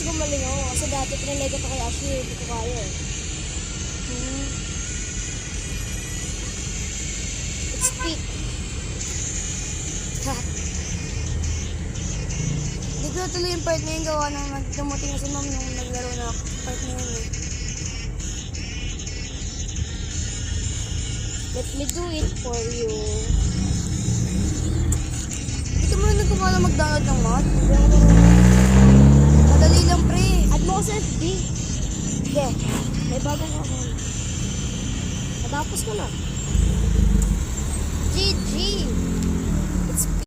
kasi gumaling ako. Kasi dati pinalay ko to kay Ashley. Hindi ko kaya eh. It's peak. Hindi ko tuloy yung part na yung gawa nang dumating si ma'am nung naglaro na part na yun eh. Let me do it for you. Hindi ka muna nagkumala mag-download ng mod? Hindi ako marunong. Madali lang pre. Add mo ko sa FB. Sige. May bagong ako. Natapos ko na. GG. It's